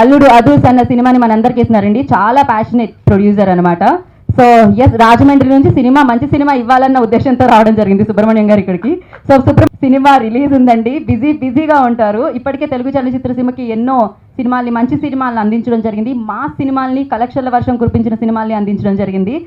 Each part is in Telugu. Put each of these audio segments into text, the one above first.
అల్లుడు అదూస్ అన్న సినిమాని మనందరికీ ఇస్తున్నారండి. చాలా ప్యాషనేట్ ప్రొడ్యూసర్ అనమాట. సో ఎస్, రాజమండ్రి నుంచి సినిమా మంచి సినిమా ఇవ్వాలన్న ఉద్దేశంతో రావడం జరిగింది సుబ్రహ్మణ్యం గారు ఇక్కడికి. సో సినిమా రిలీజ్ ఉందండి. బిజీగా ఉంటారు. ఇప్పటికే తెలుగు చలనచిత్ర సీమకి ఎన్నో సినిమాల్ని, మంచి సినిమాలను అందించడం జరిగింది. మా సినిమాల్ని కలెక్షన్ల వర్షం కురిపించిన సినిమాల్ని అందించడం జరిగింది.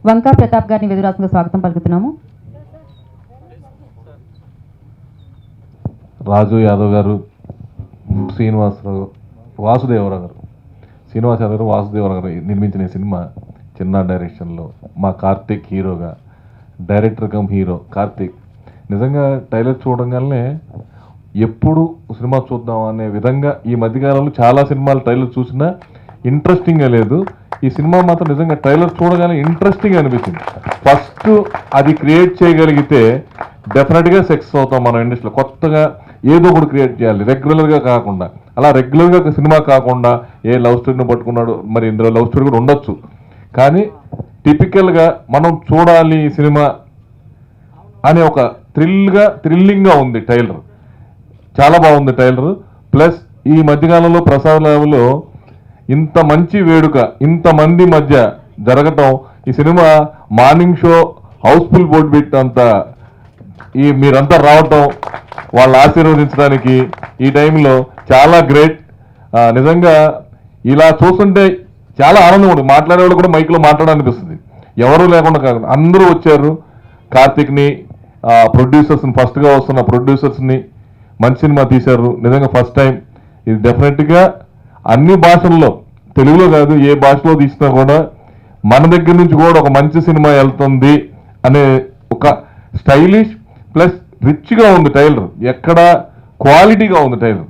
వంకా ప్రతాప్ గారిని వెదురాసంగా స్వాగతం పలుకుతున్నాము. రాజు యాదవ్ గారు, శ్రీనివాసరావు, వాసుదేవరావు గారు, శ్రీనివాస్ యాదవ్ గారు, వాసుదేవరావు గారు నిర్మించిన సినిమా చిన్న డైరెక్షన్లో మా కార్తిక్ హీరోగా, డైరెక్టర్ కమ్ హీరో కార్తిక్. నిజంగా ట్రైలర్ చూడగానే ఎప్పుడు సినిమా చూద్దాం అనే విధంగా ఈ మధ్యకాలంలో చాలా సినిమాలు ట్రైలర్ చూసినా ఇంట్రెస్టింగ్గా లేదు. ఈ సినిమా మాత్రం నిజంగా ట్రైలర్ చూడగానే ఇంట్రెస్టింగ్ అనిపించింది. ఫస్ట్ అది క్రియేట్ చేయగలిగితే డెఫినెట్గా సక్సెస్ అవుతాం మనం ఇండస్ట్రీలో. కొత్తగా ఏదో ఒకటి క్రియేట్ చేయాలి, రెగ్యులర్గా కాకుండా. అలా రెగ్యులర్గా సినిమా కాకుండా ఏ లవ్ స్టోరీని పట్టుకున్నాడు, మరి ఇందులో లవ్ స్టోరీ కూడా ఉండొచ్చు, కానీ టిపికల్గా మనం చూడాలి ఈ సినిమా అనే ఒక థ్రిల్లింగ్గా ఉంది ట్రైలర్. చాలా బాగుంది ట్రైలర్. ప్లస్ ఈ మధ్యకాలంలో ప్రసాద్ ల్యాబ్లో ఇంత మంచి వేడుక ఇంతమంది మధ్య జరగటం, ఈ cinema morning show housefull board పెట్టంత మీరంతా రావటం, వాళ్ళు ఆశీర్వదించడానికి ఈ టైంలో చాలా గ్రేట్. నిజంగా ఇలా చూస్తుంటే చాలా ఆనందం ఉంది. మాట్లాడేవాళ్ళు కూడా మైక్లో మాట్లాడాలనిపిస్తుంది. ఎవరూ లేకుండా కాకుండా అందరూ వచ్చారు. కార్తిక్ని, ప్రొడ్యూసర్స్ని, ఫస్ట్గా వస్తున్న ప్రొడ్యూసర్స్ని మంచి సినిమా తీశారు. నిజంగా ఫస్ట్ టైం ఇది డెఫినెట్గా అన్ని భాషల్లో, తెలుగులో కాదు ఏ భాషలో తీసినా కూడా మన దగ్గర నుంచి కూడా ఒక మంచి సినిమా వెళ్తుంది అనే ఒక స్టైలిష్ ప్లస్ రిచ్గా ఉంది ట్రైలర్. ఎక్కడ క్వాలిటీగా ఉంది ట్రైలర్.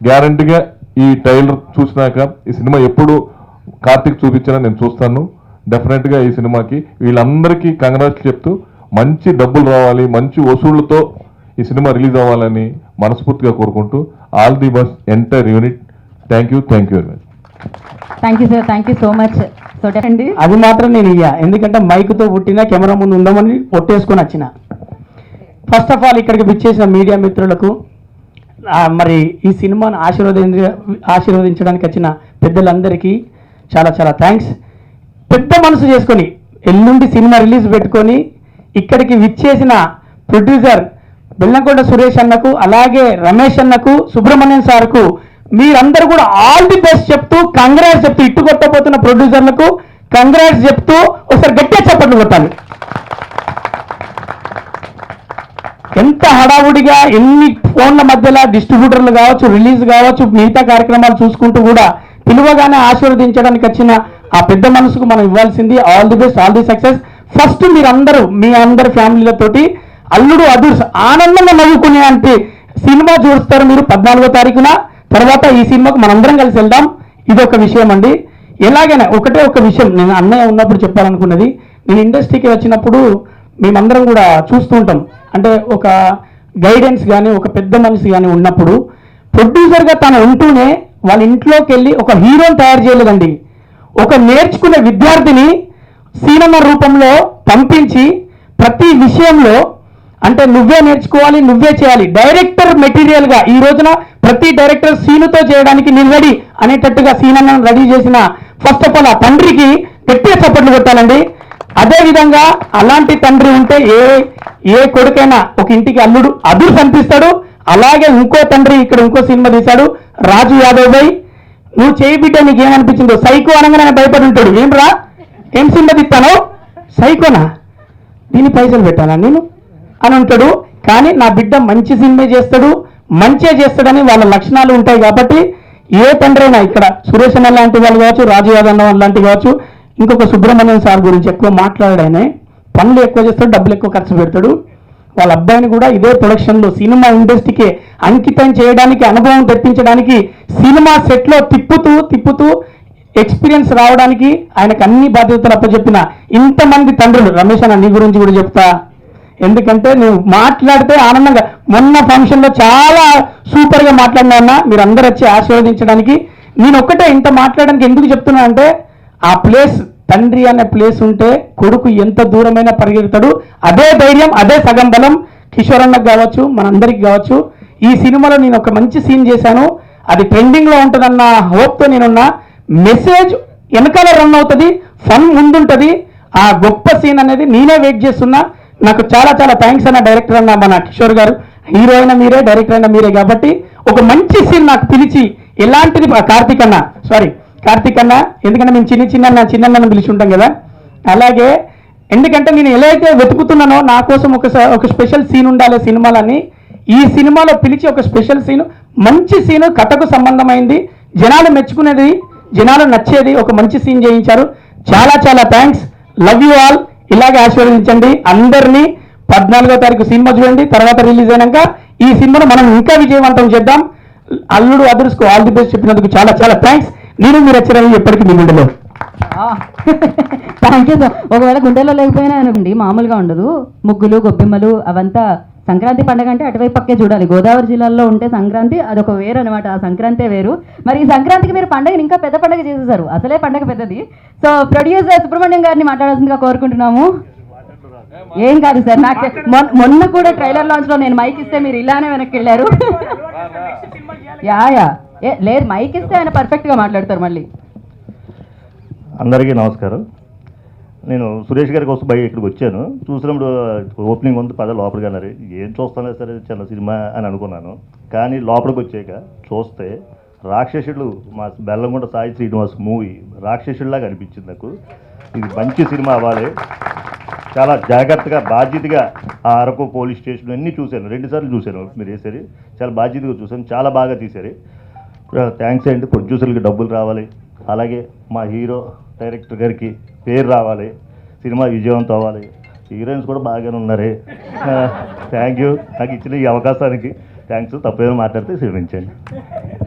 గ్యారంటీగా ఈ ట్రైలర్ చూసినాక ఈ సినిమా ఎప్పుడు కార్తిక్ చూపించినా నేను చూస్తాను. డెఫినెట్గా ఈ సినిమాకి వీళ్ళందరికీ కంగ్రాట్స్ చెప్తూ మంచి డబ్బులు రావాలి, మంచి వసూళ్లతో ఈ సినిమా రిలీజ్ అవ్వాలని మనస్ఫూర్తిగా కోరుకుంటూ all the best entire unit. Thank you very much. Thank you sir, thank you so much. So అండి అది మాత్రం నేను ఎందుకంటే మైక్తో పుట్టిన కెమెరా ముందు ఉందామని ఒట్టేసుకొని వచ్చిన. ఫస్ట్ ఆఫ్ ఆల్ ఇక్కడికి విచ్చేసిన మీడియా మిత్రులకు, మరి ఈ సినిమాను ఆశీర్వదించడానికి వచ్చిన పెద్దలందరికీ చాలా చాలా థ్యాంక్స్. పెద్ద మనసు చేసుకొని ఎల్లుండి సినిమా రిలీజ్ పెట్టుకొని ఇక్కడికి విచ్చేసిన ప్రొడ్యూసర్ బెల్లంకొండ సురేష్ అన్నకు, అలాగే రమేష్ అన్నకు, సుబ్రహ్మణ్యం సార్కు మీరందరూ కూడా ఆల్ ది బెస్ట్ చెప్తూ, కంగ్రాట్స్ చెప్తూ, ఇట్టు కొట్టబోతున్న ప్రొడ్యూసర్లకు కంగ్రాట్స్ చెప్తూ ఒకసారి గట్టిగా చప్పట్లు కొట్టాలి. ఎంత హడావుడిగా ఎన్ని ఫోన్ల మధ్యలో డిస్ట్రిబ్యూటర్లు కావచ్చు, రిలీజ్ కావచ్చు, మిగతా కార్యక్రమాలు చూసుకుంటూ కూడా పిలువగానే ఆశీర్వదించడానికి వచ్చిన ఆ పెద్ద మనసుకు మనం ఇవ్వాల్సింది all the best, all the success. First మీరందరూ మీ అందరి ఫ్యామిలీలతోటి అల్లుడు అదూర్స్ ఆనందంగా నవ్వుకునే అంటే సినిమా చూస్తారు మీరు 14వ తారీఖున. తర్వాత ఈ సినిమాకు మనందరం కలిసి వెళ్దాం. ఇది ఒక విషయం అండి. ఎలాగైనా ఒకటే ఒక విషయం నేను అన్నయ్య ఉన్నప్పుడు చెప్పాలనుకున్నది, నేను ఇండస్ట్రీకి వచ్చినప్పుడు మేమందరం కూడా చూస్తూ ఉంటాం. అంటే ఒక గైడెన్స్ కానీ ఒక పెద్ద మనిషి కానీ ఉన్నప్పుడు ప్రొడ్యూసర్గా తను ఉంటూనే వాళ్ళ ఇంట్లోకి వెళ్ళి ఒక హీరోని తయారు చేయలేదండి. ఒక నేర్చుకునే విద్యార్థిని సినిమా రూపంలో పంపించి ప్రతి విషయంలో అంటే నువ్వే నేర్చుకోవాలి, నువ్వే చేయాలి, డైరెక్టర్ మెటీరియల్గా ఈ రోజున ప్రతి డైరెక్టర్ సీనుతో చేయడానికి నేను రెడీ అనేటట్టుగా సీనన్న రెడీ చేసిన ఫస్ట్ ఆఫ్ ఆల్ ఆ తండ్రికి గట్టిగా చప్పట్లు కొట్టాలండి. అదేవిధంగా అలాంటి తండ్రి ఉంటే ఏ కొడుకైనా ఒక ఇంటికి అల్లుడు అదురు కనిపిస్తాడు. అలాగే ఇంకో తండ్రి ఇక్కడ ఇంకో సినిమా తీశాడు రాజు యాదవ్ భాయ్. నువ్వు చేయి బిడ్డ నీకేమనిపించిందో, సైకో అనగానే భయపడి ఉంటాడు. ఏం సినిమా తీస్తానో, సైకోనా, దీని పైసలు పెట్టాలా నేను అని ఉంటాడు. కానీ నా బిడ్డ మంచి సినిమా చేస్తాడు, మంచిగా చేస్తాడని వాళ్ళ లక్షణాలు ఉంటాయి. కాబట్టి ఏ తండ్రి అయినా ఇక్కడ సురేష్ అన్న లాంటి వాళ్ళు కావచ్చు, రాజు యాదవ్ అన్న లాంటి కావచ్చు, ఇంకొక సుబ్రహ్మణ్యం సార్ గురించి ఎక్కువ మాట్లాడాయనే, పనులు ఎక్కువ చేస్తాడు, డబ్బులు ఎక్కువ ఖర్చు పెడతాడు. వాళ్ళ అబ్బాయిని కూడా ఇదే ప్రొడక్షన్లో సినిమా ఇండస్ట్రీకి అంకితం చేయడానికి, అనుభవం తెప్పించడానికి, సినిమా సెట్లో తిప్పుతూ ఎక్స్పీరియన్స్ రావడానికి ఆయనకు అన్ని బాధ్యతలు అప్పచెప్పిన ఇంతమంది తండ్రులు. రమేష్ అన్న నీ గురించి కూడా చెప్తా, ఎందుకంటే నువ్వు మాట్లాడితే ఆనందంగా, మొన్న ఫంక్షన్లో చాలా సూపర్గా మాట్లాడినా అన్న, మీరు అందరు వచ్చి ఆశీర్వదించడానికి. నేను ఒక్కటే ఇంత మాట్లాడడానికి ఎందుకు చెప్తున్నా అంటే, ఆ ప్లేస్, తండ్రి అనే ప్లేస్ ఉంటే కొడుకు ఎంత దూరమైనా పరిగెడతాడు. అదే ధైర్యం, అదే సగం బలం కిషోర్ అన్నకు కావచ్చు, మనందరికి కావచ్చు. ఈ సినిమాలో నేను ఒక మంచి సీన్ చేశాను, అది ట్రెండింగ్లో ఉంటుందన్న హోప్తో నేనున్నా. మెసేజ్ వెనకాల రన్ అవుతుంది, ఫన్ ముందుంటుంది. ఆ గొప్ప సీన్ అనేది నేనే వెయిట్ చేస్తున్నా. నాకు చాలా చాలా థ్యాంక్స్ అన్న డైరెక్టర్ అన్న మన కిషోర్ గారు. హీరో అయినా మీరే, డైరెక్టర్ అయినా మీరే, కాబట్టి ఒక మంచి సీన్ నాకు పిలిచి, ఎలాంటిది కార్తీక్ అన్న, ఎందుకంటే మేము చిన్నన్నని పిలిచి ఉంటాం కదా, అలాగే ఎందుకంటే నేను ఎలా అయితే వెతుకుతున్నానో నా కోసం ఒక స్పెషల్ సీన్ ఉండాలి సినిమాలని, ఈ సినిమాలో పిలిచి ఒక స్పెషల్ సీన్, మంచి సీను, కథకు సంబంధమైంది, జనాలు మెచ్చుకునేది, జనాలు నచ్చేది ఒక మంచి సీన్ చేయించారు. చాలా చాలా థ్యాంక్స్. Love you all. ఇలాగే ఆశీర్వదించండి అందరినీ. 14వ తారీఖు సినిమా చూడండి, తర్వాత రిలీజ్ అయినాక ఈ సినిమాను మనం ఇంకా విజయవంతం చేద్దాం. అల్లుడు అదర్స్కు ఆల్ ది బెస్ట్ చెప్పినందుకు చాలా చాలా థ్యాంక్స్. మీరు వచ్చారని ఎప్పటికీ మీ గుండెలో. Thank you sir. ఒకవేళ గుండెలో లేకపోయినా అనుకోండి, మామూలుగా ఉండదు. ముగ్గులు, గొబ్బెమ్మలు అవంతా సంక్రాంతి పండుగ అంటే అటువైపు పక్కే చూడాలి. గోదావరి జిల్లాలో ఉంటే సంక్రాంతి అదొక వేరు అనమాట, ఆ సంక్రాంతే వేరు. మరి ఈ సంక్రాంతికి మీరు పండుగని ఇంకా పెద్ద పండుగ చేసేసారు, అసలే పండుగ పెద్దది. సో ప్రొడ్యూసర్ సుబ్రహ్మణ్యం గారిని మాట్లాడాల్సిందిగా కోరుకుంటున్నాము. ఏం కాదు సార్, నాకు మొన్న కూడా ట్రైలర్ లాంచ్ లో నేను మైక్ ఇస్తే మీరు ఇలానే వెనక్కి వెళ్ళారు. లేదు, మైక్ ఇస్తే ఆయన పర్ఫెక్ట్ గా మాట్లాడతారు మళ్ళీ. అందరికీ నమస్కారం. నేను సురేష్ గారి కోసం ఇక్కడికి వచ్చాను. చూసినప్పుడు ఓపెనింగ్ ఉంది, పద లోపలికి అన్నారు. ఏం చూస్తానే సరే చిన్న సినిమా అని అనుకున్నాను. కానీ లోపలికి వచ్చాక చూస్తే రాక్షసుడు, మా బెల్లంకొండ సాయి శ్రీనివాస్ మూవీ రాక్షసుడిలాగా అనిపించింది నాకు. ఇది మంచి సినిమా అవ్వాలి. చాలా జాగ్రత్తగా, బాధ్యతగా ఆ అరకు పోలీస్ స్టేషన్ అన్నీ చూశాను, 2 సార్లు చూశాను. మీరు వేసారు, చాలా బాధ్యతగా చూశాను, చాలా బాగా తీశారు. థ్యాంక్స్ అండి. ప్రొడ్యూసర్కి డబ్బులు రావాలి, అలాగే మా హీరో డైరెక్టర్ గారికి పేరు రావాలి, సినిమా విజయవంతం అవ్వాలి. హీరోయిన్స్ కూడా బాగానే ఉన్నారే. థ్యాంక్ యూ నాకు ఇచ్చిన ఈ అవకాశానికి. థ్యాంక్స్. తప్పేమో మాట్లాడితే క్షమించండి.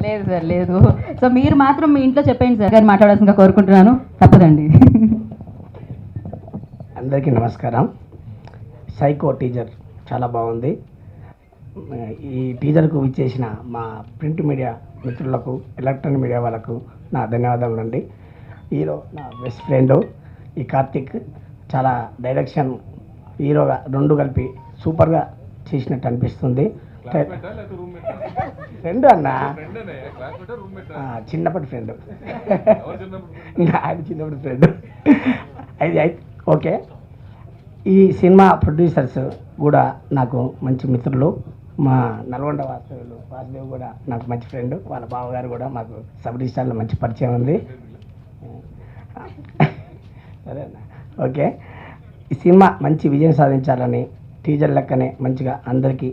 లేదు సార్, లేదు. సో మీరు మాత్రం మీ ఇంట్లో చెప్పండి సార్ గారు మాట్లాడాల్సిందిగా కోరుకుంటున్నాను. తప్పదండి. అందరికీ నమస్కారం. సైకో టీజర్ చాలా బాగుంది. ఈ టీజర్కు ఇచ్చేసిన మా ప్రింట్ మీడియా మిత్రులకు, ఎలక్ట్రానిక్ మీడియా వాళ్ళకు నా ధన్యవాదాలు అండి. హీరో నా బెస్ట్ ఫ్రెండ్ ఈ కార్తిక్, చాలా డైరెక్షన్, హీరోగా 2 కలిపి సూపర్గా చేసినట్టు అనిపిస్తుంది. ఫ్రెండ్ అన్న, చిన్నప్పటి ఫ్రెండ్, ఆయన చిన్నప్పటి ఫ్రెండ్. అయితే ఓకే. ఈ సినిమా ప్రొడ్యూసర్స్ కూడా నాకు మంచి మిత్రులు. మా నల్గొండ వాసుదేవ్ కూడా నాకు మంచి ఫ్రెండ్. వాళ్ళ బావగారు కూడా మాకు సబ్ రిజిస్టార్లో మంచి పరిచయం ఉంది. సరేనా, ఓకే. ఈ సినిమా మంచి విజయం సాధించాలని, టీజర్ లెక్కనే మంచిగా అందరికీ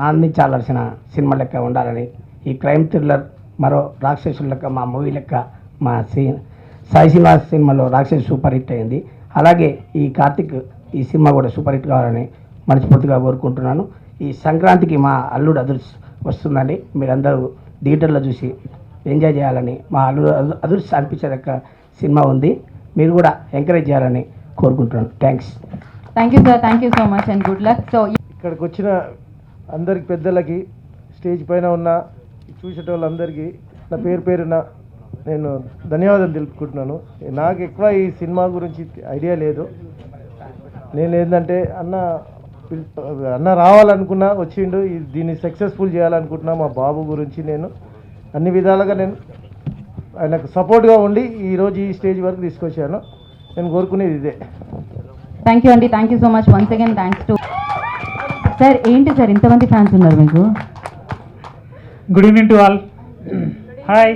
ఆనందించాల్సిన సినిమా లెక్క ఉండాలని, ఈ క్రైమ్ థ్రిల్లర్ మరో రాక్షసుల లెక్క మా మూవీ లెక్క మా సాయి శ్రీనివాస్ సినిమాలో రాక్షసు సూపర్ హిట్ అయింది. అలాగే ఈ కార్తిక్ ఈ సినిమా కూడా సూపర్ హిట్ కావాలని మనస్ఫూర్తిగా కోరుకుంటున్నాను. ఈ సంక్రాంతికి మా అల్లుడు అదుర్స్ వస్తుందండి. మీరందరూ థియేటర్లో చూసి ఎంజాయ్ చేయాలని, మా అల్లుడు అదుర్స్ అనిపించేదక్క సినిమా ఉంది, మీరు కూడా ఎంకరేజ్ చేయాలని కోరుకుంటున్నాను. Thanks. Thank you sir, thank you so much and good luck. So ఇక్కడికి వచ్చిన అందరికి, పెద్దలకి, స్టేజ్ పైన ఉన్న చూసేటోళ్ళందరికీ నా పేరున నేను ధన్యవాదాలు తెలుపుకుంటున్నాను. నాకు ఎక్కువ ఈ సినిమా గురించి ఐడియా లేదు. నేను ఏంటంటే అన్న రావాలనుకున్నా, వచ్చిండు, దీన్ని సక్సెస్ఫుల్ చేయాలనుకుంటున్నా. మా బాబు గురించి నేను అన్ని విధాలుగా నేను ఆయనకు సపోర్ట్గా ఉండి ఈరోజు ఈ స్టేజ్ వరకు తీసుకొచ్చాను. నేను కోరుకునేది ఇదే. థ్యాంక్ యూ అండి, thank you so much once again. Thanks to sir. ఏంటి సార్ ఇంతమంది ఫ్యాన్స్ ఉన్నారు మీకు? Good evening to all. Hi,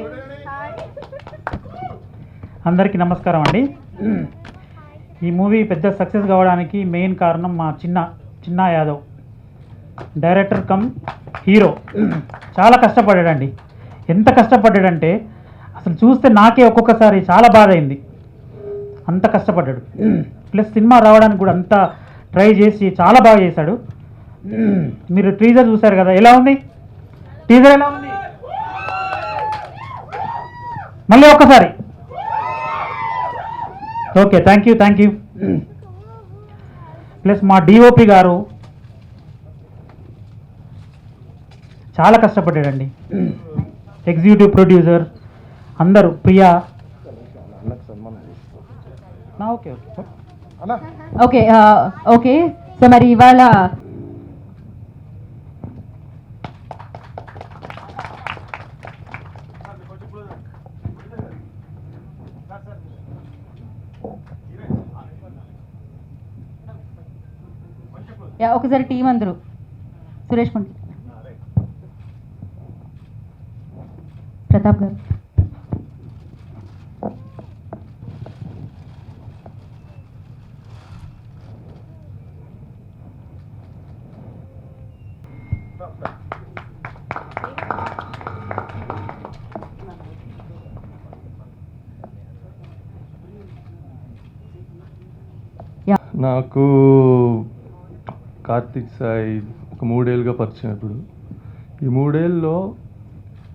అందరికీ నమస్కారం అండి. ఈ మూవీ పెద్ద సక్సెస్ కావడానికి మెయిన్ కారణం మా చిన్న యాదవ్, డైరెక్టర్ కమ్ హీరో. చాలా కష్టపడాడండి. ఎంత కష్టపడ్డాడంటే అసలు చూస్తే నాకే ఒక్కొక్కసారి చాలా బాధ అయింది. అంత కష్టపడ్డాడు. ప్లస్ సినిమా రావడానికి కూడా అంత ట్రై చేసి చాలా బాగా చేశాడు. మీరు టీజర్ చూశారు కదా, ఎలా ఉంది టీజర్? ఎలా ఉంది? మళ్ళీ ఒక్కసారి. Okay, thank you. ప్లస్ మా డిఓపి గారు చాలా కష్టపడ్డాడండి. ఎగ్జిక్యూటివ్ ప్రొడ్యూసర్ అందరూ, ప్రియా. ఓకే. ఓకే. సో మరి ఇవాళ ఒకసారి టీం అందరూ, సురేష్ పండి, ప్రతాప్ గారు. నాకు కార్తిక్ సాయి ఒక 3 ఏళ్ళుగా పరిచయం. ఇప్పుడు ఈ 3 ఏళ్ళలో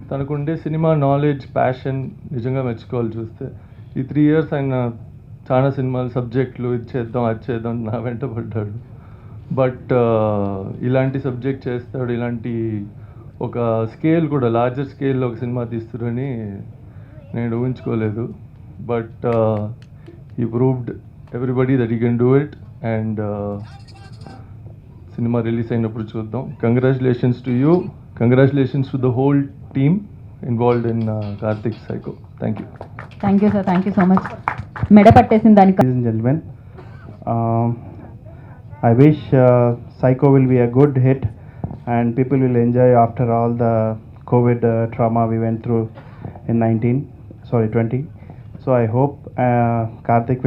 తనకుండే సినిమా నాలెడ్జ్, ప్యాషన్ నిజంగా మెచ్చుకోవాలి. చూస్తే ఈ 3 ఇయర్స్ ఆయన చాలా సినిమాలు, సబ్జెక్టులు, ఇది చేద్దాం అది చేద్దాం నా వెంట పడ్డాడు. బట్ ఇలాంటి సబ్జెక్ట్ చేస్తాడు, ఇలాంటి ఒక స్కేల్ కూడా లార్జర్ స్కేల్లో ఒక సినిమా తీస్తాడని నేను ఊహించుకోలేదు. బట్ ఈ proved everybody that you can do it. And cinema release అయినప్పుడు చూద్దాం. Congratulations to you, congratulations to the whole team involved in Karthik psycho. Thank you. Sir, thank you so much. మెడ పట్టేసిన దానికి. Ladies and gentlemen, I wish Psycho will be a good hit and people will enjoy after all the COVID trauma we went through in 20. So I hope Karthik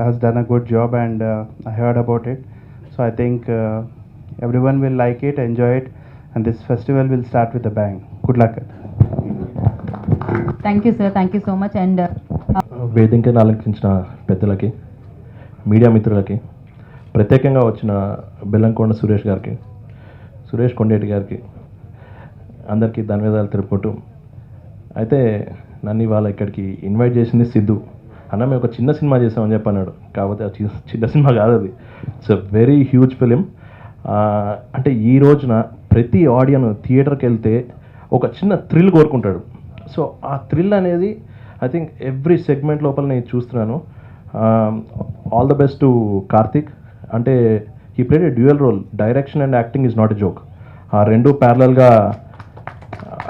has done a good job, and I heard about it. So I think everyone will like it, enjoy it, and this festival will start with a bang. Good luck. Thank you sir, thank you so much. And వేదికను అలంకరించిన పెద్దలకి, మీడియా మిత్రులకి, ప్రత్యేకంగా వచ్చిన బెల్లంకొండ సురేష్ గారికి, సురేష్ కొండేటి గారికి అందరికీ ధన్యవాదాలు తెలుపుకుంటూ, అయితే నన్ను ఇవాళ ఇక్కడికి ఇన్వైట్ చేసింది సిద్ధు అన్న. మేము ఒక చిన్న సినిమా చేసామని చెప్పి అన్నాడు. కాకపోతే చిన్న సినిమా కాదు అది, it's a very huge film. అంటే ఈ రోజున ప్రతి ఆడియన్ థియేటర్కి వెళ్తే ఒక చిన్న థ్రిల్ కోరుకుంటాడు. సో ఆ థ్రిల్ అనేది ఐ థింక్ ఎవ్రీ సెగ్మెంట్ లోపల నేను చూస్తున్నాను. All the best to Karthik. అంటే he played a dual role. Direction and acting is not a joke. ఆ రెండు ప్యారలల్గా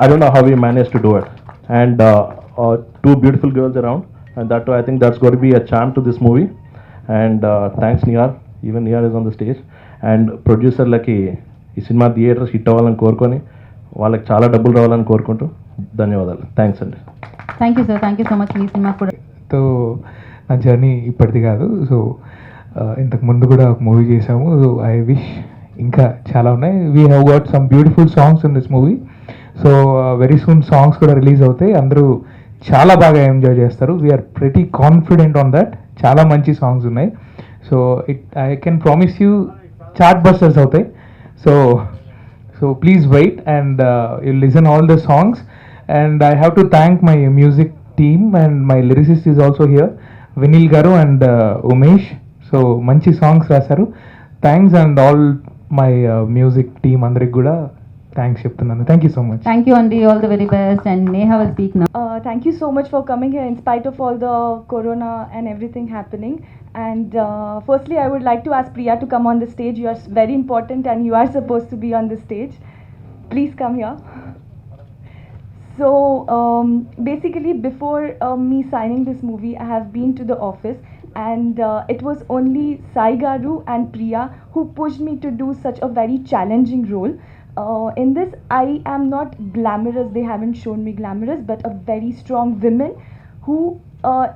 I don't know how you manage to do it. And 2 beautiful girls around, and that I think that's got be a charm to this movie. And thanks Nihar, even Nihar is on the stage. And ప్రొడ్యూసర్లకి ఈ సినిమా థియేటర్స్ హిట్ అవ్వాలని కోరుకొని, వాళ్ళకి చాలా డబ్బులు రావాలని కోరుకుంటూ ధన్యవాదాలు. థ్యాంక్స్ అండి. Thank you sir, thank you so much. Me cinema కూడా తో నా జర్నీ ఇప్పటిది కాదు. సో ఇంతకు ముందు కూడా ఒక మూవీ చేసాము. సో ఐ విష్ ఇంకా చాలా ఉన్నాయి. We have got some beautiful songs in this movie. So very soon songs కూడా రిలీజ్ అవుతాయి. అందరూ చాలా బాగా ఎంజాయ్ చేస్తారు. We are pretty confident on that. చాలా మంచి సాంగ్స్ ఉన్నాయి. So I can promise you chartbusters అవుతాయి. So please wait and you listen all the songs. And I have to thank my music team, and my lyricist is also here, Vinil Garu and Umesh. So manchi songs rasaru. Thanks, and all my music team andariki kuda thanks cheptunnanu. Thank you so much. Thank you అండి. All the very best. And Neha will speak now. Thank you so much for coming here in spite of all the corona and everything happening. And firstly, I would like to ask Priya to come on the stage. You are very important and you are supposed to be on the stage. Please come here. So basically, before me signing this movie, I have been to the office, and it was only Sai Garu and Priya who pushed me to do such a very challenging role. In this, I am not glamorous. They haven't shown me glamorous, but a very strong woman who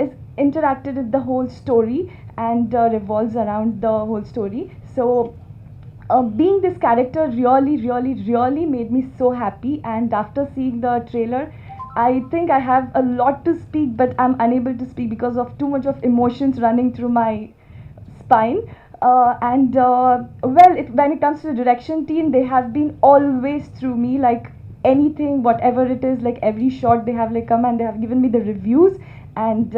is interacted with the whole story and revolves around the whole story. So being this character really made me so happy. And after seeing the trailer, I think I have a lot to speak, but I'm unable to speak because of too much of emotions running through my spine. When it comes to the direction team, they have been always through me, like anything, whatever it is, like every shot they have like come and they have given me the reviews and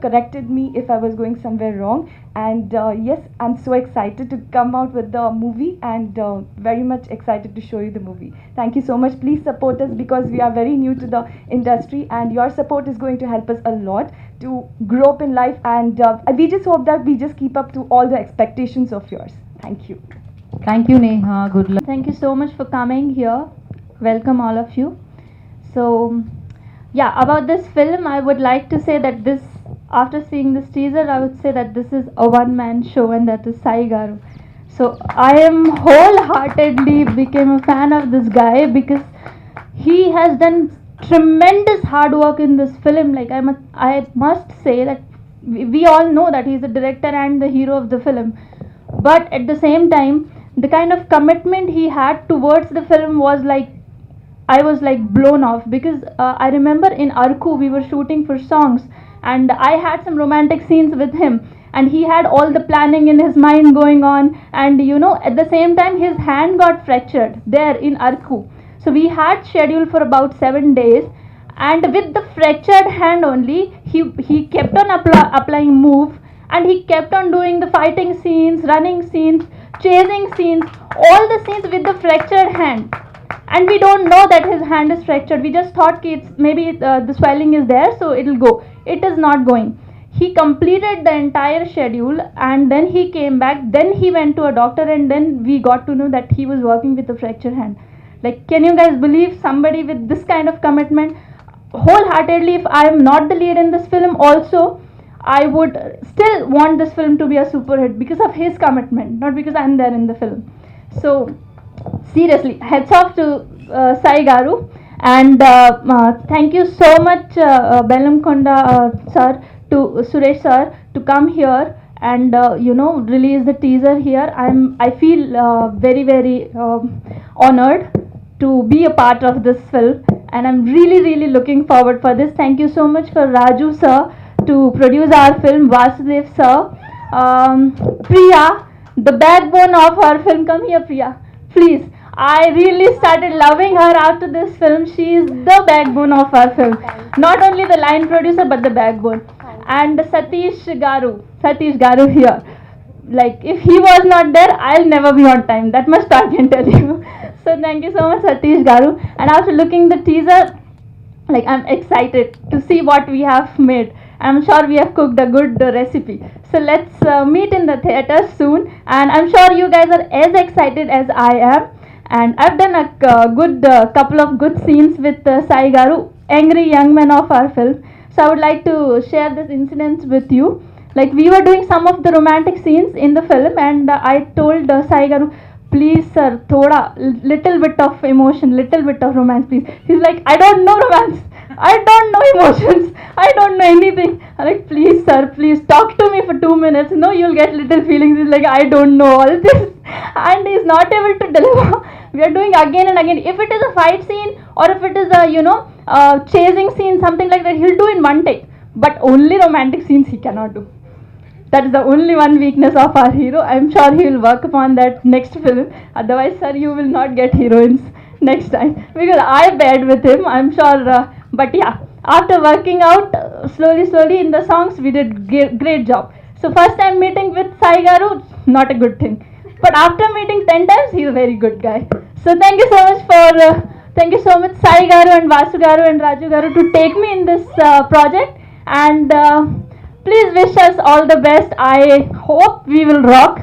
corrected me if I was going somewhere wrong. And yes, I'm so excited to come out with the movie and very much excited to show you the movie. Thank you so much. Please support us because we are very new to the industry and your support is going to help us a lot to grow up in life, and we just hope that we just keep up to all the expectations of yours. Thank you. Thank you, Neha. Good luck. Thank you so much for coming here. Welcome all of you. So, yeah, about this film, I would like to say that this, after seeing this teaser, I would say that this is a one-man show and that is Sai Garu. So, I am wholeheartedly became a fan of this guy because he has done tremendous hard work in this film. Like I must say that we all know that he's the director and the hero of the film, but at the same time the kind of commitment he had towards the film was like, I was like blown off because I remember in Arku we were shooting for songs and I had some romantic scenes with him and he had all the planning in his mind going on, and at the same time his hand got fractured there in Arku. So we had scheduled for about 7 days, and with the fractured hand only, he kept on applying move, and he kept on doing the fighting scenes, running scenes, chasing scenes, all the scenes with the fractured hand. And we don't know that his hand is fractured. We just thought maybe the swelling is there, so it'll go. It is not going. He completed the entire schedule, and then he came back. Then he went to a doctor, and then we got to know that he was working with a fractured hand. Like, can you guys believe somebody with this kind of commitment? Wholeheartedly, if I am not the lead in this film also, I would still want this film to be a super hit because of his commitment, not because I am there in the film. So, seriously, hats off to Sai Garu, and thank you so much Bellamkonda sir, to Suresh sir, to come here and release the teaser here. I feel very honored to be a part of this film, and I'm really looking forward for this. Thank you so much for Raju sir to produce our film, Vasudev sir, Priya, the backbone of our film. Come here, Priya, please. I really started loving her after this film. She is the backbone of our film, not only the line producer but the backbone. And Satish Garu here, like if he was not there, I'll never be on time. That much I can tell you. So thank you so much, Satish Garu. And after looking the teaser, like I'm excited to see what we have made. I'm sure we have cooked a good recipe. So let's meet in the theater soon. And I'm sure you guys are as excited as I am. And I've done a good couple of good scenes with Sai Garu, angry young man of our film. So I would like to share this incident with you. Like we were doing some of the romantic scenes in the film, and I told Sai Garu, please sir, little bit of emotion, little bit of romance, please. He's like, I don't know romance, I don't know emotions, I don't know anything. I'm like, please sir, please talk to me for 2 minutes. No, you'll get little feelings. He's like, I don't know all this, and he's not able to deliver. We are doing again and again. If it is a fight scene or if it is a chasing scene, something like that, he'll do in one take. But only romantic scenes he cannot do. That is the only one weakness of our hero. I'm sure he will work upon that next film. Otherwise, sir, you will not get heroines next time, because I paired with him. I'm sure. But yeah, after working out slowly in the songs, we did great job. So first time meeting with Sai Garu, not a good thing. But after meeting 10 times, he's a very good guy. So thank you so much Sai Garu and Vasu Garu and Raju Garu to take me in this project. And please wish us all the best. I hope we will rock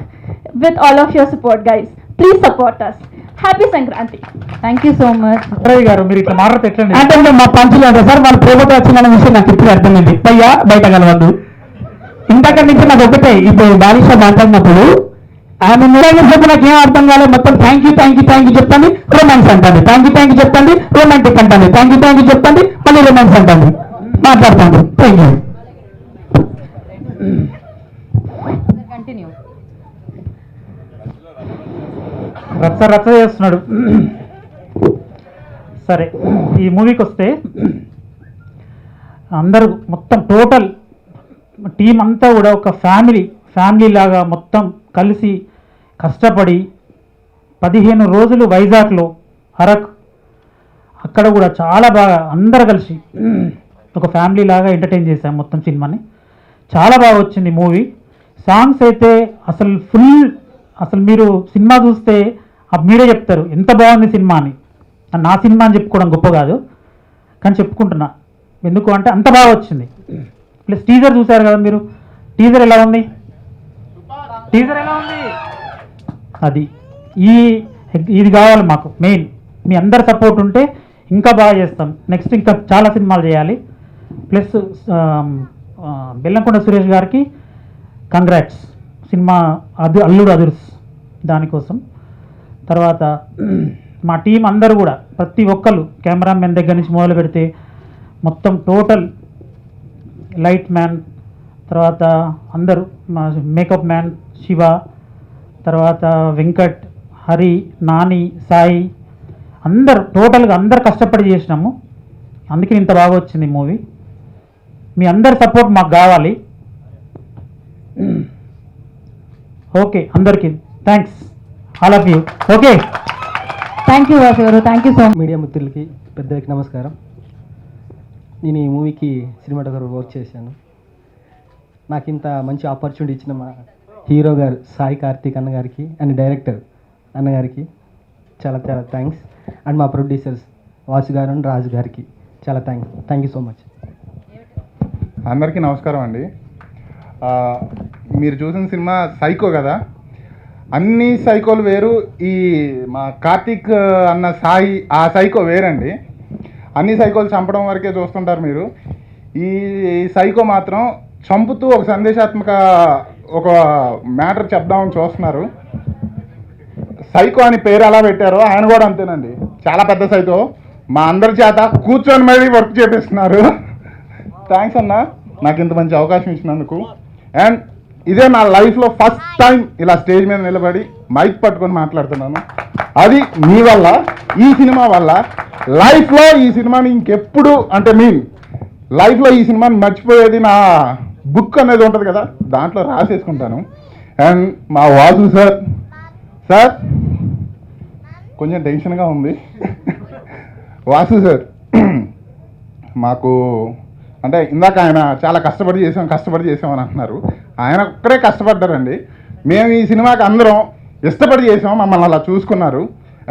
with all of your support, guys. Please support us. Happy Sankranti. Thank you so much. Ravi గారు మీరు ఇట్లా మాట్లాడితే ఎట్లండి? అంటే మా పంచులు అంటే సార్ వాళ్ళ ప్రేమతో వచ్చిన విషయం నాకు ఇప్పుడు అర్థమైంది. పయ్యా బయట కలవద్దు. ఇంతక నుంచి నాకు ఒకటే, ఇప్పుడు బాలిష మాట్లాడినప్పుడు ఆమె నిజంగా చెప్పి నాకు ఏం అర్థం కాలేదు. మొత్తం థ్యాంక్ యూ చెప్పండి, రొమాన్స్ అంటుంది. థ్యాంక్ యూ చెప్పండి, రొమాంటిక్ అంటుంది. థ్యాంక్ యూ చెప్పండి, మళ్ళీ రొమాన్స్ అంటుంది. మాట్లాడుతుంది. Thank you. కంటిన్యూ. రచ్చ చేస్తున్నాడు. సరే, ఈ మూవీకి వస్తే అందరూ మొత్తం టోటల్ టీం అంతా కూడా ఒక ఫ్యామిలీ లాగా మొత్తం కలిసి కష్టపడి 15 రోజులు వైజాగ్లో అరకు అక్కడ కూడా చాలా బాగా అందరు కలిసి ఒక ఫ్యామిలీ లాగా ఎంటర్టైన్ చేశాం మొత్తం సినిమాని. చాలా బాగా వచ్చింది మూవీ. సాంగ్స్ అయితే అసలు మీరు సినిమా చూస్తే మీరే చెప్తారు ఎంత బాగుంది సినిమా అని. నా సినిమా అని చెప్పుకోవడం గొప్ప కాదు, కానీ చెప్పుకుంటున్నా ఎందుకు అంటే అంత బాగా వచ్చింది. ప్లస్ టీజర్ చూశారు కదా మీరు, టీజర్ ఎలా ఉంది? అది ఇది కావాలి మాకు మెయిన్. మీ అందరి సపోర్ట్ ఉంటే ఇంకా బాగా చేస్తాం. నెక్స్ట్ ఇంకా చాలా సినిమాలు చేయాలి. ప్లస్ బెల్లంకొండ సురేష్ గారికి కంగ్రాట్స్, సినిమా అల్లుడు అదుర్స్ దానికోసం. తర్వాత మా టీం అందరూ కూడా ప్రతి ఒక్కరు కెమెరామెన్ దగ్గర నుంచి మొదలు పెడితే మొత్తం టోటల్ లైట్ మ్యాన్, తర్వాత అందరూ మా మేకప్ మ్యాన్ శివ, తర్వాత వెంకట్, హరి, నాని, సాయి, అందరు టోటల్గా అందరు కష్టపడి చేసినాము. అందుకే ఇంత బాగా వచ్చింది మూవీ. మీ అందరి సపోర్ట్ మాకు కావాలి. ఓకే, అందరికీ thanks, all of you. Okay, thank you Vasu garu, thank you so much. Media మిత్రులకి పెద్దలకి నమస్కారం. నేను ఈ మూవీకి సినిమాటోగ్రఫర్ వర్క్ చేశాను. నాకు ఇంత మంచి ఆపర్చునిటీ ఇచ్చిన మా హీరో గారు సాయి కార్తీక్ అన్నగారికి అండ్ డైరెక్టర్ అన్నగారికి చాలా చాలా థ్యాంక్స్. అండ్ మా ప్రొడ్యూసర్స్ వాసు గారు అండ్ రాజు గారికి చాలా థ్యాంక్ యూ సో మచ్. అందరికీ నమస్కారం అండి. మీరు చూసిన సినిమా సైకో కదా, అన్ని సైకోలు వేరు, ఈ మా కార్తీక్ అన్న సాయి ఆ సైకో వేరండి. అన్ని సైకోలు చంపడం వరకే చూస్తుంటారు మీరు. ఈ సైకో మాత్రం చంపుతూ ఒక సందేశాత్మక ఒక మ్యాటర్ చెప్దామని చూస్తున్నారు. సైకో అని పేరు ఎలా పెట్టారో ఆయన కూడా అంతేనండి, చాలా పెద్ద సైకో. మా అందరి చేత కూర్చొని మరీ వర్క్ చేపిస్తున్నారు. థ్యాంక్స్ అన్న, నాకు ఇంత మంచి అవకాశం ఇచ్చినందుకు. అండ్ ఇదే నా లైఫ్లో ఫస్ట్ టైం ఇలా స్టేజ్ మీద నిలబడి మైక్ పట్టుకొని మాట్లాడుతున్నాను. అది మీ వల్ల, ఈ సినిమా వల్ల. లైఫ్లో ఈ సినిమాని ఇంకెప్పుడు అంటే లైఫ్లో ఈ సినిమాని మర్చిపోయేది నా బుక్ అనేది ఉంటుంది కదా, దాంట్లో రాసేసుకుంటాను. అండ్ మా వాసు సార్ కొంచెం టెన్షన్గా ఉంది. వాసు సార్ మాకు అంటే ఇందాక ఆయన చాలా కష్టపడి చేసామని అంటున్నారు. ఆయన ఒక్కడే కష్టపడ్డారండి. మేము ఈ సినిమాకి అందరం ఇష్టపడి చేసాం, మమ్మల్ని అలా చూసుకున్నారు.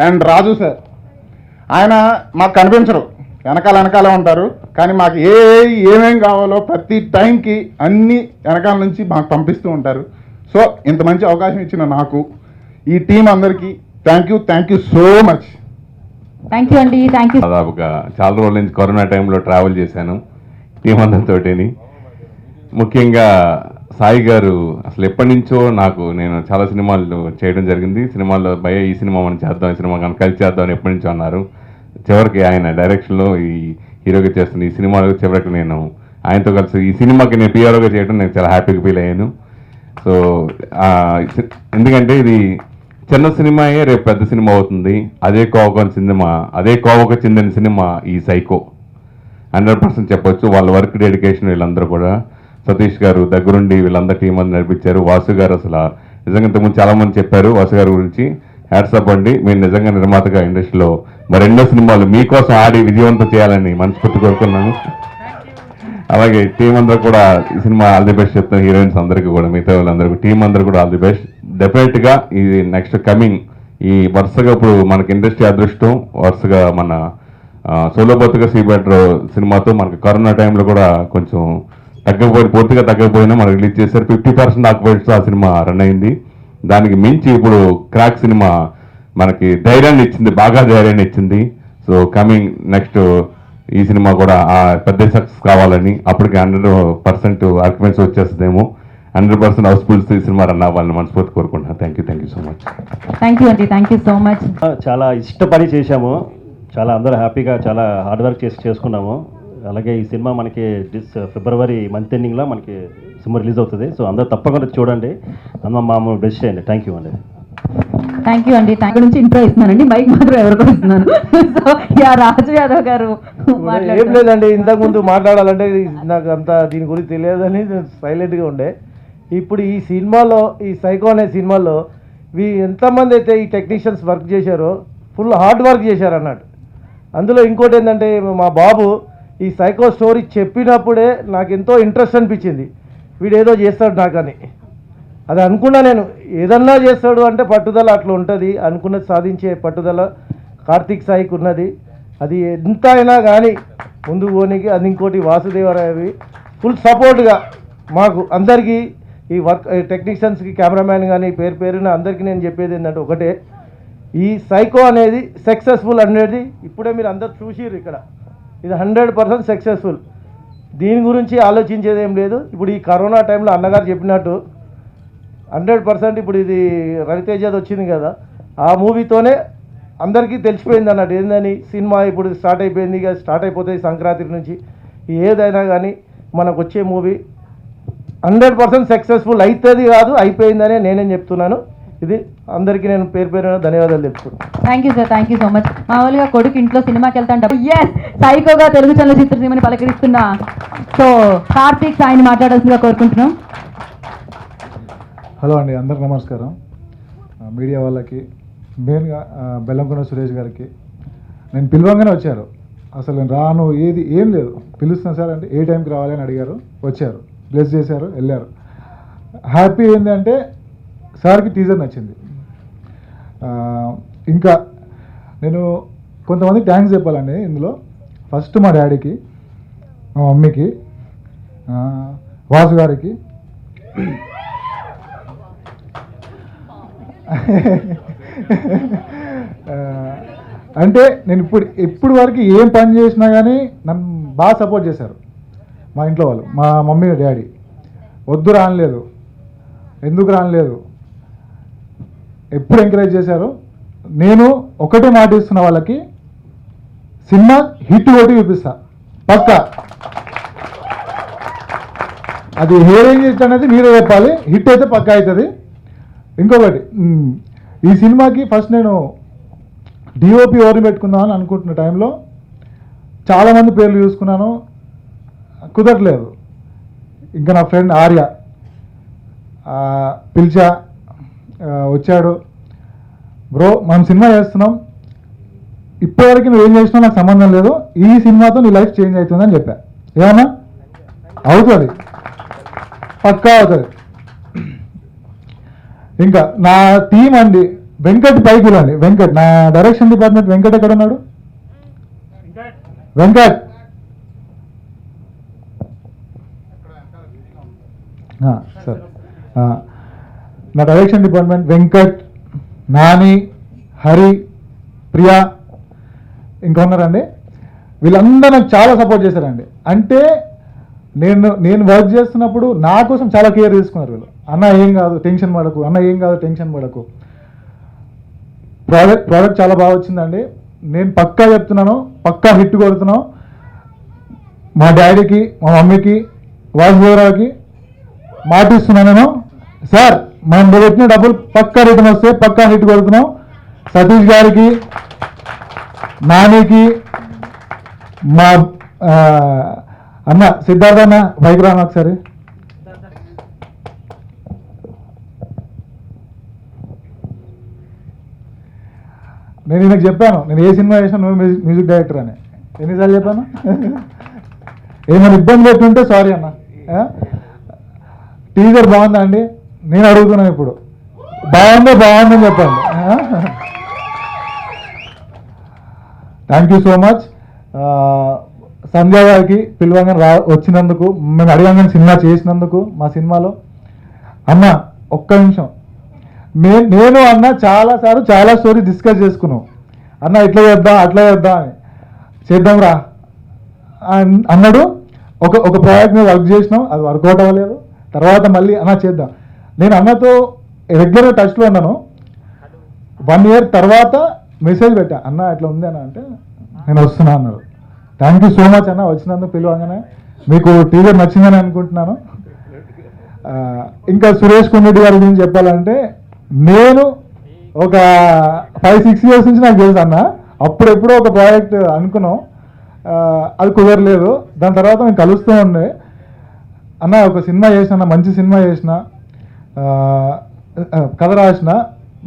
అండ్ రాజు సార్, ఆయన మాకు కనిపించరు, వెనకాల ఉంటారు, కానీ మాకు ఏమేం కావాలో ప్రతి టైంకి అన్ని వెనకాల నుంచి మాకు పంపిస్తూ ఉంటారు. సో ఇంత మంచి అవకాశం ఇచ్చిన నాకు, ఈ టీం అందరికీ thank you so much. Thank you అండి, థ్యాంక్ యూ. దాదాపుగా చాలా రోజుల నుంచి కరోనా టైంలో ట్రావెల్ చేశాను టీం అందరితోటిని. ముఖ్యంగా సాయి గారు అసలు ఎప్పటి నుంచో నేను చాలా సినిమాలు చేయడం జరిగింది. సినిమాల్లో ఈ సినిమా మనం చేద్దాం, ఈ సినిమా మనం కలిసి చేద్దాం అని ఎప్పటి నుంచో అన్నారు. చివరికి ఆయన డైరెక్షన్లో ఈ హీరోగా చేస్తున్న ఈ సినిమాలో చివరికి నేను ఆయనతో కలిసి ఈ సినిమాకి నేను పిఆర్ఓగా చేయడం నేను చాలా హ్యాపీగా ఫీల్ అయ్యాను. సో ఎందుకంటే ఇది చిన్న సినిమాయే రేపు పెద్ద సినిమా అవుతుంది. అదే కోవకు చెందిన సినిమా ఈ సైకో. 100% చెప్పొచ్చు. వాళ్ళ వర్క్ డెడికేషన్ వీళ్ళందరూ కూడా, సతీష్ గారు దగ్గరుండి వీళ్ళందరూ టీం అంతా నడిపించారు. వాసు గారు అసలు నిజంగా ఇంతకుముందు చాలామంది చెప్పారు వాసు గారి గురించి. హ్యాట్సాప్ అండి, మీరు నిజంగా నిర్మాతగా ఇండస్ట్రీలో మరెన్నో సినిమాలు మీకోసం ఆడి విజయవంతం చేయాలని మనస్ఫూర్తి కోరుకున్నాను. అలాగే టీం అందరూ కూడా ఈ సినిమా ఆల్ ది బెస్ట్ చెప్తాను. హీరోయిన్స్ అందరికీ కూడా, మిగతా వాళ్ళందరికీ, టీం అందరూ కూడా ఆల్ ది బెస్ట్. డెఫినెట్గా ఇది నెక్స్ట్ కమింగ్ ఈ వరుసగా ఇప్పుడు మనకి ఇండస్ట్రీ అదృష్టం, వరుసగా మన సోలో బతుక సీబెట్రో సినిమాతో మనకి కరోనా టైంలో కూడా కొంచెం పూర్తిగా తగ్గకపోయినా మనకు రిలీజ్ చేశారు. 50% ఆక్యుపేషన్తో ఆ సినిమా రన్ అయింది. దానికి మించి ఇప్పుడు క్రాక్ సినిమా మనకి ధైర్యాన్ని ఇచ్చింది, బాగా ధైర్యాన్ని ఇచ్చింది. సో కమింగ్ నెక్స్ట్ ఈ సినిమా కూడా పెద్ద సక్సెస్ కావాలని, అప్పటికి 100% ఆక్యుపెన్సీ వచ్చేస్తుందేమో, 100% హౌస్ఫుల్స్ ఈ సినిమా రన్ అవ్వాలని మనస్ఫూర్తి కోరుకుంటున్నాను. Thank you so much. Thank you అండి, థ్యాంక్ యూ సో మచ్. చాలా ఇష్టపడి చేశాము, చాలా అందరూ హ్యాపీగా చాలా హార్డ్ వర్క్ చేసుకున్నాము. అలాగే ఈ సినిమా మనకి ఫిబ్రవరి మంత్ ఎండింగ్లో మనకి సినిమా రిలీజ్ అవుతుంది. సో అందరూ తప్పకుండా చూడండి, అందరూ మామూలు బెస్ట్ చేయండి. థ్యాంక్ యూ అండి. థ్యాంక్ యూ అండి. థ్యాంక్ నుంచి ఇంట్రో ఇస్తున్నానండి, మైక్ మాత్రం ఎవరికో ఇస్తున్నాను. సో యా, రాజు యాదవ్ గారు ఏం లేదండి, ఇంతకుముందు మాట్లాడాలంటే నాకు అంత దీని గురించి తెలియదని సైలెంట్గా ఉండే. ఇప్పుడు ఈ సినిమాలో, ఈ సైకో అనే సినిమాలో ఎంతమంది అయితే ఈ టెక్నీషియన్స్ వర్క్ చేశారో ఫుల్ హార్డ్ వర్క్ చేశారు అన్నట్టు. అందులో ఇంకోటి ఏంటంటే, మా బాబు ఈ సైకో స్టోరీ చెప్పినప్పుడే నాకు ఎంతో ఇంట్రెస్ట్ అనిపించింది, వీడు ఏదో చేస్తాడు నాకని. అది అనుకున్నా నేను, ఏదన్నా చేస్తాడు అంటే పట్టుదల అట్లా ఉంటుంది, అనుకున్నది సాధించే పట్టుదల కార్తీక్ సాయికి ఉన్నది. అది ఎంత అయినా కానీ ముందుకు పోనీకి. అది ఇంకోటి వాసుదేవరాయవి ఫుల్ సపోర్ట్గా మాకు అందరికీ, ఈ వర్క్ టెక్నీషియన్స్కి, కెమెరామ్యాన్ కానీ పేరున అందరికీ నేను చెప్పేది ఏంటంటే ఒకటే, ఈ సైకో అనేది సక్సెస్ఫుల్ అనేది ఇప్పుడే మీరు అందరు చూసిర్రు ఇక్కడ. ఇది 100% సక్సెస్ఫుల్. దీని గురించి ఆలోచించేది ఏం లేదు. ఇప్పుడు ఈ కరోనా టైంలో అన్నగారు చెప్పినట్టు 100% ఇప్పుడు ఇది రవితేజది వచ్చింది కదా, ఆ మూవీతోనే అందరికీ తెలిసిపోయింది అన్నట్టు ఏందని. సినిమా ఇప్పుడు స్టార్ట్ అయిపోయింది, ఇక స్టార్ట్ అయిపోతుంది సంక్రాంతి నుంచి. ఏదైనా కానీ మనకు వచ్చే మూవీ 100% సక్సెస్ఫుల్ అవుతుంది కాదు, అయిపోయిందనే నేనేం చెప్తున్నాను. ఇది అందరికీ నేను పేరు ధన్యవాదాలు చెప్తున్నాను. Thank you sir, thank you so much. మామూలుగా కొడుకు ఇంట్లో సినిమాకి వెళ్తాంటారు, ఎస్ సైకోగా తెలుగు చలనచిత్ర సీమని పలకరిస్తున్న సో కార్తీక్ సాయిని మాట్లాడాల్సిందిగా కోరుకుంటున్నాం. హలో అండి, అందరికి నమస్కారం. మీడియా వాళ్ళకి, మెయిన్గా బెల్లంకొండ సురేష్ గారికి. నేను పిలవంగానే వచ్చారు, అసలు నేను రాను ఏం లేదు, పిలుస్తున్నా సార్ అంటే ఏ టైంకి రావాలి అని అడిగారు, వచ్చారు, బ్లెస్ చేశారు, వెళ్ళారు. హ్యాపీ ఏంటంటే సార్కి టీజర్ నచ్చింది. ఇంకా నేను కొంతమంది థ్యాంక్స్ చెప్పాలండి ఇందులో. ఫస్ట్ మా డాడీకి, మా మమ్మీకి, వాసు గారికి, అంటే నేను ఇప్పుడు వరకు ఏం పని చేసినా కానీ నన్ను బాగా సపోర్ట్ చేశారు మా ఇంట్లో వాళ్ళు. మా మమ్మీ డాడీ వద్దు రానలేదు, ఎందుకు రానలేదు, ఎప్పుడు ఎంకరేజ్ చేశారు. నేను ఒకటే మాట ఇస్తున్న వాళ్ళకి, సినిమా హిట్ కొట్టి చూపిస్తా పక్కా. అది హేరింగ్ హిట్ అనేది మీరే చెప్పాలి, హిట్ అయితే పక్కా అవుతుంది. ఇంకొకటి, ఈ సినిమాకి ఫస్ట్ నేను డిఓపి ఎవరిని పెట్టుకుందామని అనుకుంటున్న టైంలో చాలామంది పేర్లు చూసుకున్నాను, కుదరలేదు. ఇంకా నా ఫ్రెండ్ ఆర్య పిలిచా, వచ్చాడు. బ్రో మనం సినిమా చేస్తున్నాం, ఇప్పటివరకు నువ్వు ఏం చేసినా నాకు సంబంధం లేదు, ఈ సినిమాతో నీ లైఫ్ చేంజ్ అవుతుందని చెప్పా. ఏమన్నా అవుతుంది, పక్కా అవుతుంది. ఇంకా నా టీం అండి, వెంకట్ పైకులు అండి, వెంకట్ నా డైరెక్షన్ డిపార్ట్మెంట్. వెంకట్ ఎక్కడ ఉన్నాడు? వెంకట్ సార్, నా డైరెక్షన్ డిపార్ట్మెంట్ వెంకట్, నాని, హరి, ప్రియా, ఇంకా ఉన్నారండి. వీళ్ళందరూ నాకు చాలా సపోర్ట్ చేశారండి. అంటే నేను వర్క్ చేస్తున్నప్పుడు నా కోసం చాలా కేర్ తీసుకున్నారు వీళ్ళు. అన్న ఏం కాదు టెన్షన్ పడకు, అన్న ఏం కాదు టెన్షన్ పడకు. ప్రోడక్ట్ చాలా బాగా వచ్చిందండి. నేను పక్కా చెప్తున్నాను, పక్కా హిట్ కొడుతున్నాం. మా డాడీకి, మా మమ్మీకి, వాసుదేవరావుకి మాటిస్తున్నాను నేను, సార్ మనం పెట్టిన డబ్బులు పక్కా రిటర్న్ వస్తే పక్కా హిట్ కొడుతున్నాం. సతీష్ గారికి, నానికి, మా అన్న సిద్ధార్థ అన్న బైక్ రాను ఒకసారి. నేను ఈయనకు చెప్పాను, నేను ఏ సినిమా చేసినా నువ్వు మ్యూజిక్ డైరెక్టర్ అని. ఎన్నిసార్లు చెప్పాను? ఏమైనా ఇబ్బంది పెట్టుంటే సారీ అన్న. టీజర్ బాగుందా అండి? నేను అడుగుతున్నాను ఇప్పుడు, బాగుందని చెప్పండి. Thank you so much. Sanjay గారికి పిలవంగా వచ్చినందుకు, మేము అడిగాను సినిమా చేసినందుకు మా సినిమాలో. అన్న ఒక్క నిమిషం, నేను అన్న చాలాసార్లు చాలా స్టోరీ డిస్కస్ చేసుకున్నాం. అన్న ఇట్లా చేద్దాం అట్లా చేద్దాం అని, చేద్దాం రా అన్నాడు. ఒక ప్రాజెక్ట్ మీద వర్క్ చేసినాం, అది వర్కౌట్ అవ్వలేదు. తర్వాత మళ్ళీ అన్న చేద్దాం. నేను అన్నతో రెగ్యులర్గా టచ్లో ఉన్నాను. 1 year తర్వాత మెసేజ్ పెట్టా, అన్న ఇట్లా ఉంది అన్న అంటే నేను వస్తున్నా అన్నారు. థ్యాంక్ యూ సో మచ్ అన్న, వచ్చినందుకు పిలవగానే. మీకు టీజర్ నచ్చిందని అనుకుంటున్నాను. ఇంకా సురేష్ కొండరెడ్డి గారి గురించి చెప్పాలంటే, నేను ఒక 5-6 ఇయర్స్ నుంచి నాకు తెలుసు అన్న. అప్పుడెప్పుడో ఒక ప్రాజెక్ట్ అనుకున్నాం, అది కుదరలేదు. దాని తర్వాత నేను కలుస్తూ ఉండే, అన్న ఒక సినిమా చేసిన, మంచి సినిమా చేసిన, కథ రాసిన,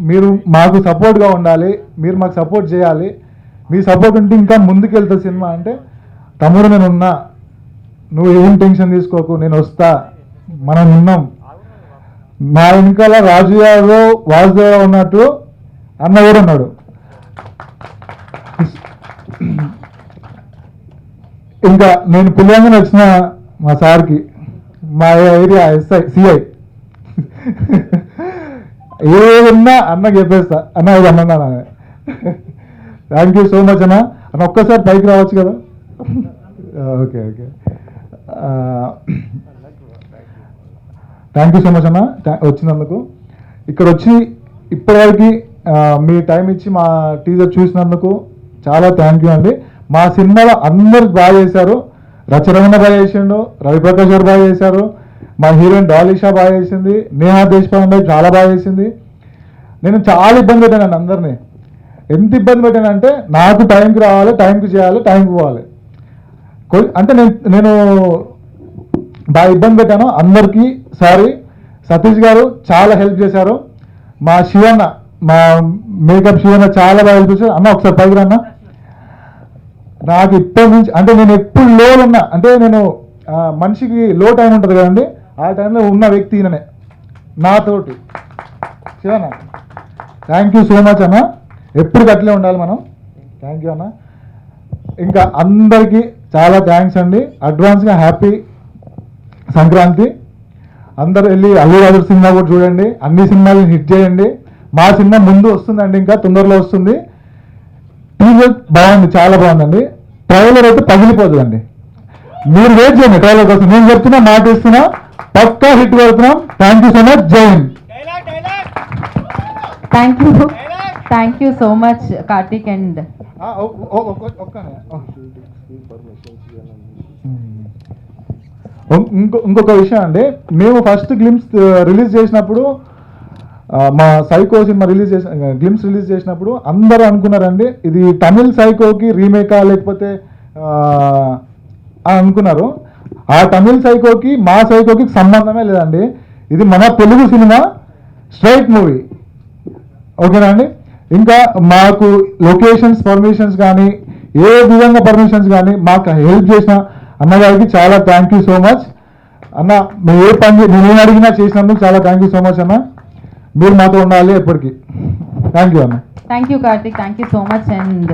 మీరు మాకు సపోర్ట్గా ఉండాలి, మీరు మాకు సపోర్ట్ చేయాలి, మీ సపోర్ట్ ఉంటే ఇంకా ముందుకెళ్తా సినిమా అంటే, తమ్ముడు నేను ఉన్నా, నువ్వు ఏం టెన్షన్ తీసుకోకు, నేను వస్తా, మనం ఉన్నాం. మా వెనకాల రాజు యాదవ్, వాసుదేవ ఉన్నట్టు అన్న కూడా ఉన్నాడు. ఇంకా నేను పిల్లగానే వచ్చిన మా సార్కి, మా ఏరియా ఎస్ఐ సిఐ ఏదన్నా అన్నకి చెప్పేస్తా, అన్న ఇది అన్నా. థ్యాంక్ యూ సో మచ్ అన్న. అన్న ఒక్కసారి పైకి రావచ్చు కదా? Okay okay, thank you so much అన్న వచ్చినందుకు. ఇక్కడ వచ్చి ఇప్పటివరకు మీ టైం ఇచ్చి మా టీజర్ చూసినందుకు చాలా థ్యాంక్ యూ అండి. మా సినిమాలో అందరు బాగా చేశారు. రచరమణ బాగా చేసిండు, రవిప్రకాష్ గారు బాగా చేశారు, మా హీరోయిన్ డాలిషా బాగా చేసింది, నేహా దేశపాండే చాలా బాగా చేసింది. నేను చాలా ఇబ్బంది పెట్టాను అందరినీ. ఎంత ఇబ్బంది పెట్టానంటే, నాకు టైంకి రావాలి, టైంకి చేయాలి, టైంకి పోవాలి. అంటే నేను బాగా ఇబ్బంది పెట్టాను అందరికీ. సారీ. సతీష్ గారు చాలా హెల్ప్ చేశారు. మా శివన్న, మా మేకప్ శివన్న చాలా బాగా హెల్ప్ చేశారు. అన్న ఒకసారి పైకి రన్నా. నాకు ఇప్పటి నుంచి అంటే నేను ఎప్పుడు లో ఉన్నా, అంటే నేను మనిషికి లో టైం ఉంటుంది కదండి, ఆ టైంలో ఉన్న వ్యక్తి ఈయననే నాతోటి. Shivanna thank you so much అన్న. ఎప్పుడు అట్లే ఉండాలి మనం. థ్యాంక్ యూ అన్న. ఇంకా అందరికీ చాలా థ్యాంక్స్ అండి. అడ్వాన్స్గా హ్యాపీ సంక్రాంతి. అందరు వెళ్ళి అల్లు అర్జున్ సినిమా కూడా చూడండి, అన్ని సినిమాలు హిట్ చేయండి. మా సినిమా ముందు వస్తుందండి, ఇంకా తొందరలో వస్తుంది. టీజర్ బాగుంది, చాలా బాగుందండి. ట్రైలర్ అయితే పగిలిపోతుందండి. మీరు వెయిట్ చేయండి ట్రైలర్ కోసం. నేను చెప్తున్నా, మాట ఇస్తున్నా, పక్కా హిట్ కొడుతున్నాం. Thank you so much. జై హింద్. Thank you so much Karthik. And ఇంకొక విషయం అండి, మేము ఫస్ట్ గ్లిమ్స్ రిలీజ్ చేసినప్పుడు, మా సైకో సినిమా గ్లిమ్స్ రిలీజ్ చేసినప్పుడు అందరూ అనుకున్నారండి ఇది తమిళ్ సైకోకి రీమేకా లేకపోతే అని అనుకున్నారు. ఆ తమిళ్ సైకోకి మా సైకోకి సంబంధమే లేదండి. ఇది మన తెలుగు సినిమా, స్ట్రైట్ మూవీ. ఓకేనా అండి? ఇంకా మాకు లొకేషన్స్ పర్మిషన్స్ కానీ, ఏ విధంగా పర్మిషన్స్ కానీ మాకు హెల్ప్ చేసిన అన్నగారికి చాలా థ్యాంక్ యూ సో మచ్ అన్న. మేము ఏ పని నేను అడిగినా చేసినందుకు చాలా థ్యాంక్ యూ సో మచ్ అన్న. మీరు మాతో ఉండాలి ఎప్పటికీ. థ్యాంక్ యూ అన్న. Thank you Karthik. Thank you so much. And